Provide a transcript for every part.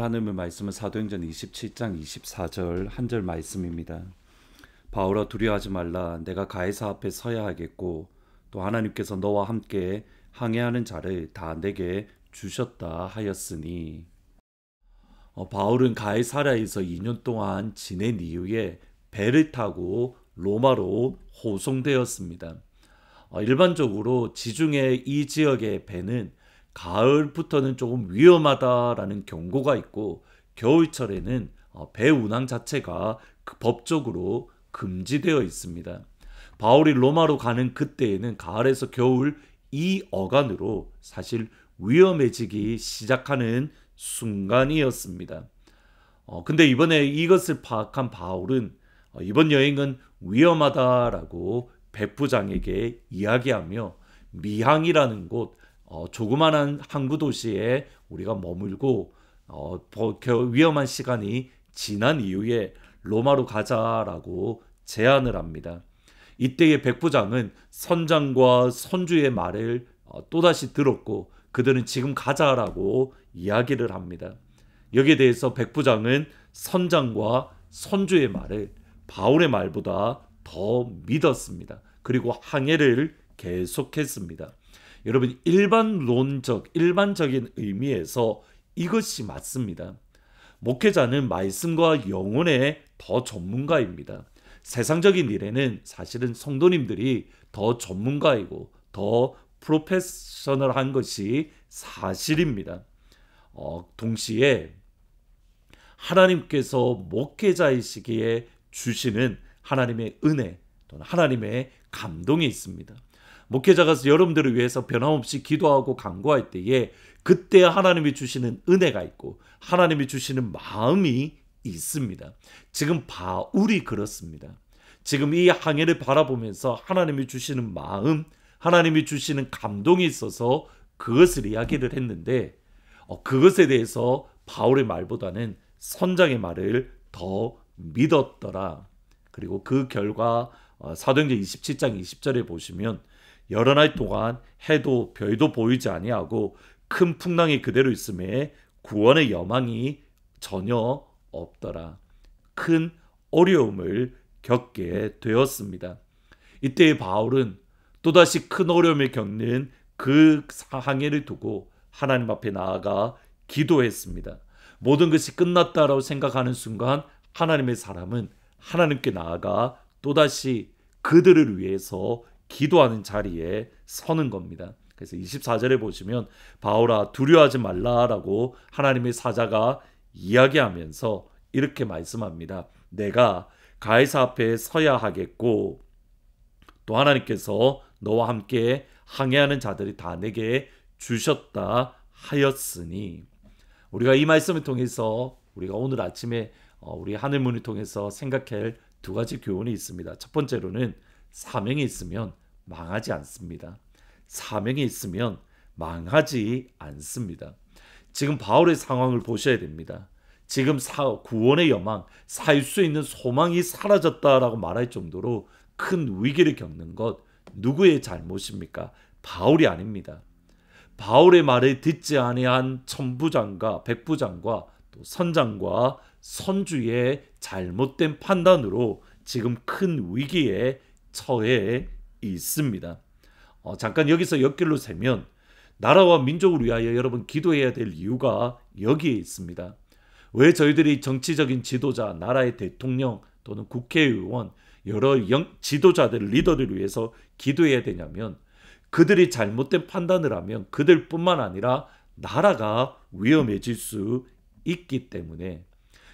하나님의 말씀은 사도행전 27장 24절 한 절 말씀입니다. 바울아 두려워하지 말라. 내가 가이사 앞에 서야 하겠고 또 하나님께서 너와 함께 항해하는 자를 다 내게 주셨다 하였으니. 바울은 가이사랴에서 2년 동안 지낸 이후에 배를 타고 로마로 호송되었습니다. 일반적으로 지중해 이 지역의 배는 가을부터는 조금 위험하다라는 경고가 있고 겨울철에는 배 운항 자체가 법적으로 금지되어 있습니다. 바울이 로마로 가는 그때에는 가을에서 겨울 이 어간으로 사실 위험해지기 시작하는 순간이었습니다. 근데 이번에 이것을 파악한 바울은 이번 여행은 위험하다라고 백부장에게 이야기하며 미항이라는 곳, 조그마한 항구 도시에 우리가 머물고 위험한 시간이 지난 이후에 로마로 가자라고 제안을 합니다. 이때의 백부장은 선장과 선주의 말을 또다시 들었고 그들은 지금 가자라고 이야기를 합니다. 여기에 대해서 백부장은 선장과 선주의 말을 바울의 말보다 더 믿었습니다. 그리고 항해를 계속했습니다. 여러분, 일반적인 의미에서 이것이 맞습니다. 목회자는 말씀과 영혼의 더 전문가입니다. 세상적인 일에는 사실은 성도님들이 더 전문가이고 더 프로페셔널한 것이 사실입니다. 동시에 하나님께서 목회자이시기에 주시는 하나님의 은혜 또는 하나님의 감동이 있습니다. 목회자가 여러분들을 위해서 변함없이 기도하고 간구할 때에 그때 하나님이 주시는 은혜가 있고 하나님이 주시는 마음이 있습니다. 지금 바울이 그렇습니다. 지금 이 항해를 바라보면서 하나님이 주시는 마음, 하나님이 주시는 감동이 있어서 그것을 이야기를 했는데 그것에 대해서 바울의 말보다는 선장의 말을 더 믿었더라. 그리고 그 결과 사도행전 27장 20절에 보시면 여러 날 동안 해도 별도 보이지 아니하고 큰 풍랑이 그대로 있음에 구원의 여망이 전혀 없더라. 큰 어려움을 겪게 되었습니다. 이때 바울은 또다시 큰 어려움을 겪는 그 항해를 두고 하나님 앞에 나아가 기도했습니다. 모든 것이 끝났다라고 생각하는 순간 하나님의 사람은 하나님께 나아가 또다시 그들을 위해서 기도하는 자리에 서는 겁니다. 그래서 24절에 보시면 바울아 두려워하지 말라라고 하나님의 사자가 이야기하면서 이렇게 말씀합니다. 내가 가이사 앞에 서야 하겠고 또 하나님께서 너와 함께 항해하는 자들이 다 내게 주셨다 하였으니. 우리가 이 말씀을 통해서 우리가 오늘 아침에 우리 하늘문을 통해서 생각할 두 가지 교훈이 있습니다. 첫 번째로는 사명이 있으면 망하지 않습니다. 사명이 있으면 망하지 않습니다. 지금 바울의 상황을 보셔야 됩니다. 지금 구원의 여망, 살 수 있는 소망이 사라졌다라고 말할 정도로 큰 위기를 겪는 것, 누구의 잘못입니까? 바울이 아닙니다. 바울의 말을 듣지 아니한 천부장과 백부장과 또 선장과 선주의 잘못된 판단으로 지금 큰 위기에 처해 있습니다. 잠깐 여기서 옆길로 세면 나라와 민족을 위하여 여러분 기도해야 될 이유가 여기에 있습니다. 왜 저희들이 정치적인 지도자, 나라의 대통령 또는 국회의원, 여러 지도자들, 리더들을 위해서 기도해야 되냐면 그들이 잘못된 판단을 하면 그들뿐만 아니라 나라가 위험해질 수 있기 때문에.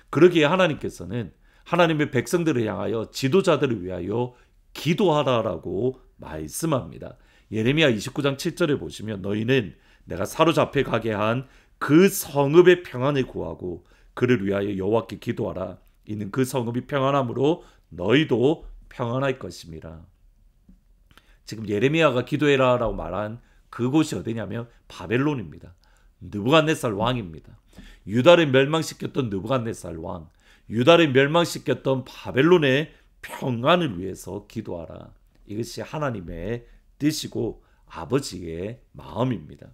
그러기에 하나님께서는 하나님의 백성들을 향하여 지도자들을 위하여 기도하라라고 말씀합니다. 예레미야 29장 7절에 보시면 너희는 내가 사로잡혀 가게 한 그 성읍의 평안을 구하고 그를 위하여 여호와께 기도하라. 이는 그 성읍이 평안함으로 너희도 평안할 것임이라. 지금 예레미야가 기도해라라고 말한 그곳이 어디냐면 바벨론입니다. 느부갓네살 왕입니다. 유다를 멸망시켰던 느부갓네살 왕, 유다를 멸망시켰던 바벨론의 평안을 위해서 기도하라. 이것이 하나님의 뜻이고 아버지의 마음입니다.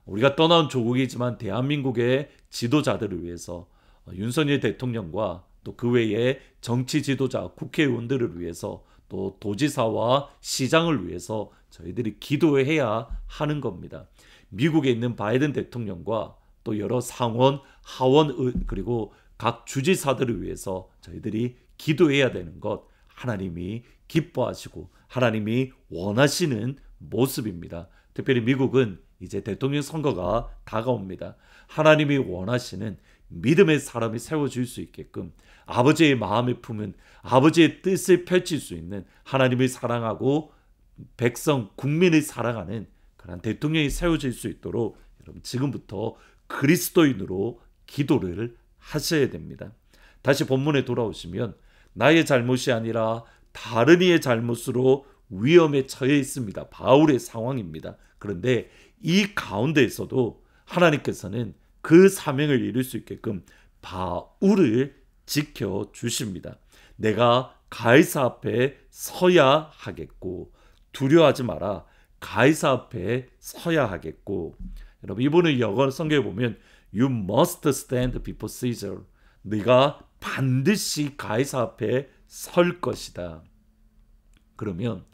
우리가 떠나온 조국이지만 대한민국의 지도자들을 위해서 윤석열 대통령과 또 그 외에 정치 지도자, 국회의원들을 위해서 또 도지사와 시장을 위해서 저희들이 기도해야 하는 겁니다. 미국에 있는 바이든 대통령과 또 여러 상원, 하원 그리고 각 주지사들을 위해서 저희들이 기도해야 되는 것, 하나님이 기뻐하시고 하나님이 원하시는 모습입니다. 특별히 미국은 이제 대통령 선거가 다가옵니다. 하나님이 원하시는 믿음의 사람이 세워질 수 있게끔 아버지의 마음을 품은 아버지의 뜻을 펼칠 수 있는 하나님을 사랑하고 백성, 국민을 사랑하는 그런 대통령이 세워질 수 있도록 여러분 지금부터 그리스도인으로 기도를 하셔야 됩니다. 다시 본문에 돌아오시면 나의 잘못이 아니라 다른 이의 잘못으로 위험에 처해 있습니다. 바울의 상황입니다. 그런데 이 가운데에서도 하나님께서는 그 사명을 이룰 수 있게끔 바울을 지켜주십니다. 내가 가이사 앞에 서야 하겠고 두려워하지 마라. 가이사 앞에 서야 하겠고. 여러분 이번에 영어 성경에 보면 You must stand before Caesar. 네가 반드시 가이사 앞에 설 것이다. 그러면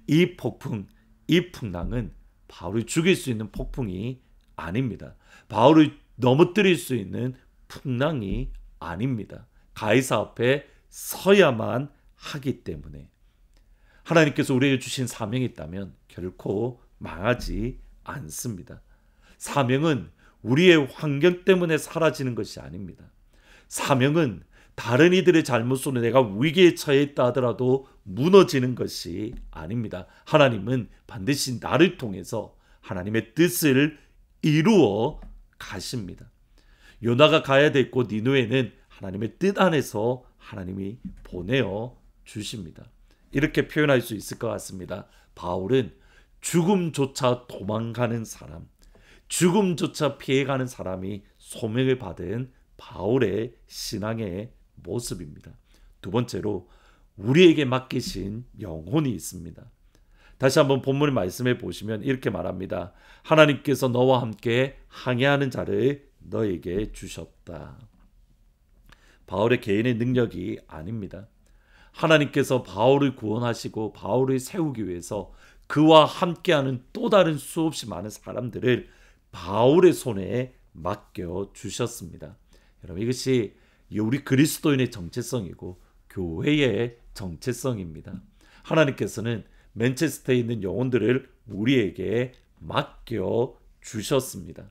이 폭풍, 이 풍랑은 바울을 죽일 수 있는 폭풍이 아닙니다. 바울을 넘어뜨릴 수 있는 풍랑이 아닙니다. 가이사 앞에 서야만 하기 때문에 하나님께서 우리에게 주신 사명이 있다면 결코 망하지 않습니다. 사명은 우리의 환경 때문에 사라지는 것이 아닙니다. 사명은 다른 이들의 잘못으로 내가 위기에 처해 있다 하더라도 무너지는 것이 아닙니다. 하나님은 반드시 나를 통해서 하나님의 뜻을 이루어 가십니다. 요나가 가야 될 곳 니느웨는 하나님의 뜻 안에서 하나님이 보내어 주십니다. 이렇게 표현할 수 있을 것 같습니다. 바울은 죽음조차 도망가는 사람, 죽음조차 피해가는 사람이 소명을 받은 바울의 신앙의 모습입니다. 두 번째로 우리에게 맡기신 영혼이 있습니다. 다시 한번 본문 말씀해 보시면 이렇게 말합니다. 하나님께서 너와 함께 항해하는 자를 너에게 주셨다. 바울의 개인의 능력이 아닙니다. 하나님께서 바울을 구원하시고 바울을 세우기 위해서 그와 함께하는 또 다른 수없이 많은 사람들을 바울의 손에 맡겨 주셨습니다. 여러분 이것이 우리 그리스도인의 정체성이고 교회의 정체성입니다. 하나님께서는 맨체스터에 있는 영혼들을 우리에게 맡겨 주셨습니다.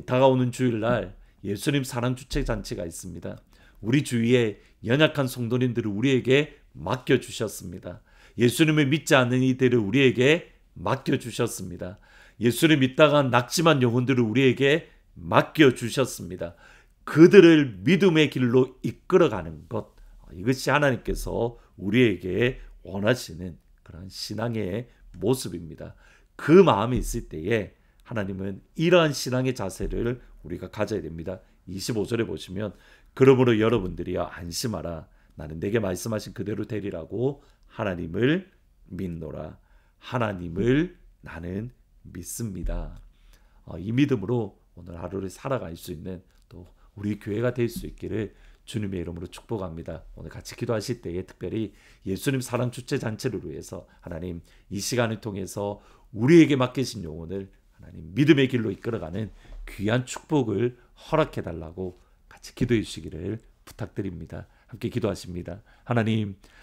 다가오는 주일날 예수님 사랑 주책 잔치가 있습니다. 우리 주위에 연약한 성도님들을 우리에게 맡겨 주셨습니다. 예수님을 믿지 않는 이들을 우리에게 맡겨 주셨습니다. 예수를 믿다가 낙심한 영혼들을 우리에게 맡겨 주셨습니다. 그들을 믿음의 길로 이끌어가는 것, 이것이 하나님께서 우리에게 원하시는 그런 신앙의 모습입니다. 그 마음이 있을 때에 하나님은 이러한 신앙의 자세를 우리가 가져야 됩니다. 25절에 보시면 그러므로 여러분들이여 안심하라. 나는 내게 말씀하신 그대로 되리라고 하나님을 믿노라. 하나님을 나는 믿습니다. 이 믿음으로 오늘 하루를 살아갈 수 있는 또 우리 교회가 될 수 있기를 주님의 이름으로 축복합니다. 오늘 같이 기도하실 때에 특별히 예수님 사랑 주체 잔치를 위해서 하나님 이 시간을 통해서 우리에게 맡기신 영혼을 하나님 믿음의 길로 이끌어가는 귀한 축복을 허락해 달라고 같이 기도해 주시기를 부탁드립니다. 함께 기도하십니다.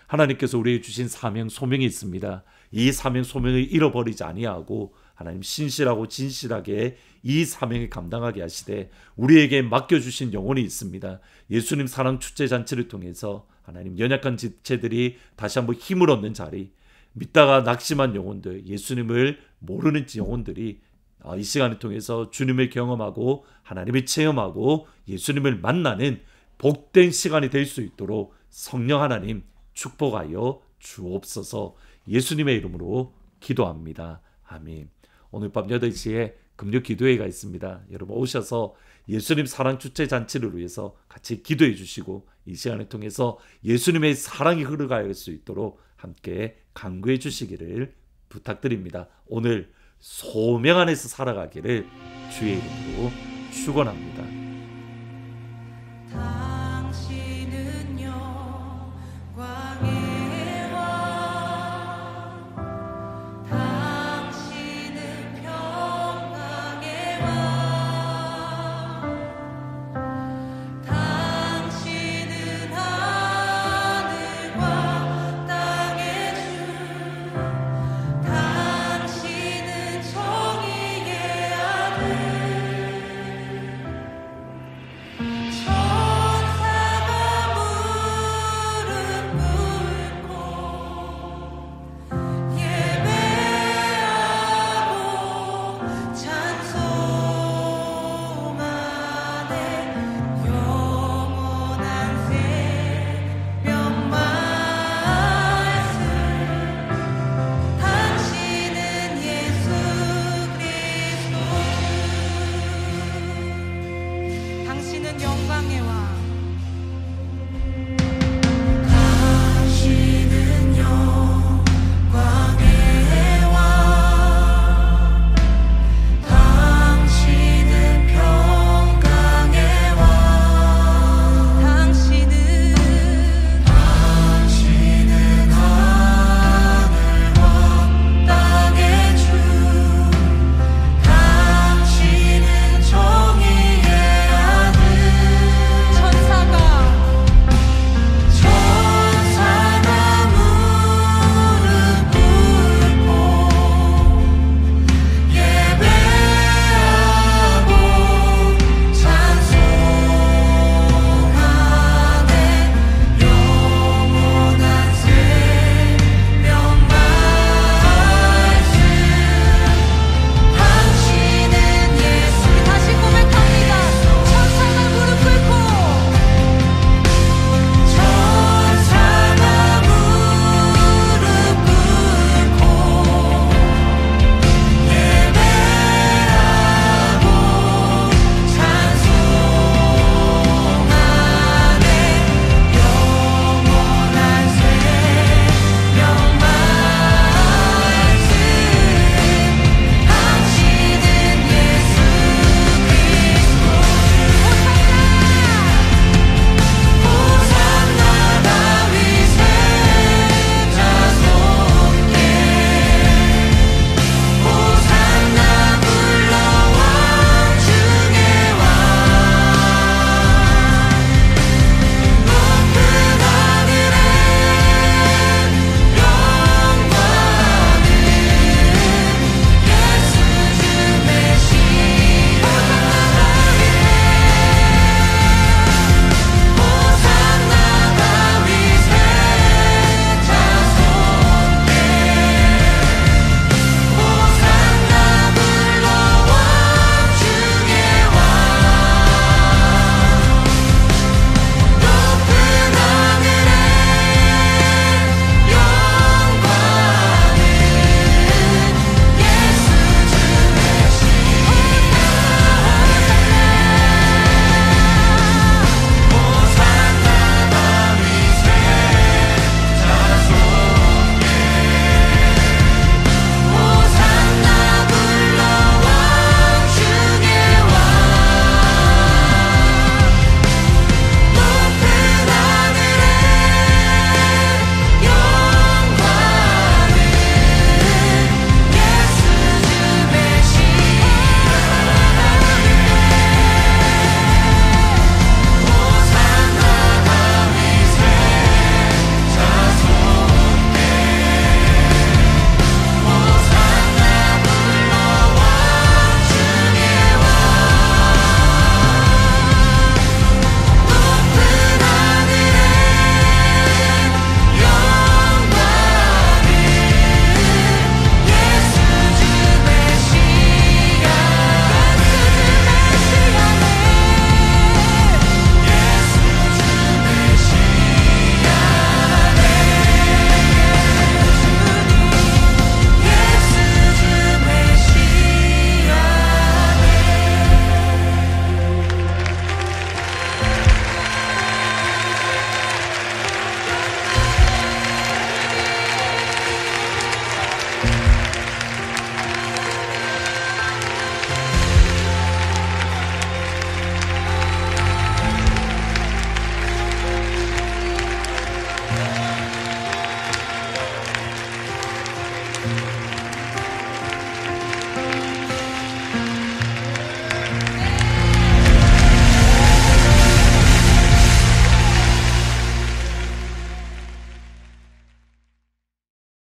하나님께서 우리에게 주신 사명 소명이 있습니다. 이 사명 소명을 잃어버리지 아니하고 하나님 신실하고 진실하게 이 사명을 감당하게 하시되 우리에게 맡겨주신 영혼이 있습니다. 예수님 사랑 축제 잔치를 통해서 하나님 연약한 지체들이 다시 한번 힘을 얻는 자리, 믿다가 낙심한 영혼들, 예수님을 모르는 영혼들이 이 시간을 통해서 주님을 경험하고 하나님을 체험하고 예수님을 만나는 복된 시간이 될 수 있도록 성령 하나님 축복하여 주옵소서. 예수님의 이름으로 기도합니다. 아멘. 오늘 밤 8시에 금요 기도회가 있습니다. 여러분 오셔서 예수님 사랑 축제 잔치를 위해서 같이 기도해 주시고 이 시간을 통해서 예수님의 사랑이 흐르갈 수 있도록 함께 간구해 주시기를 부탁드립니다. 오늘 소명 안에서 살아가기를 주의 이름으로 축원합니다.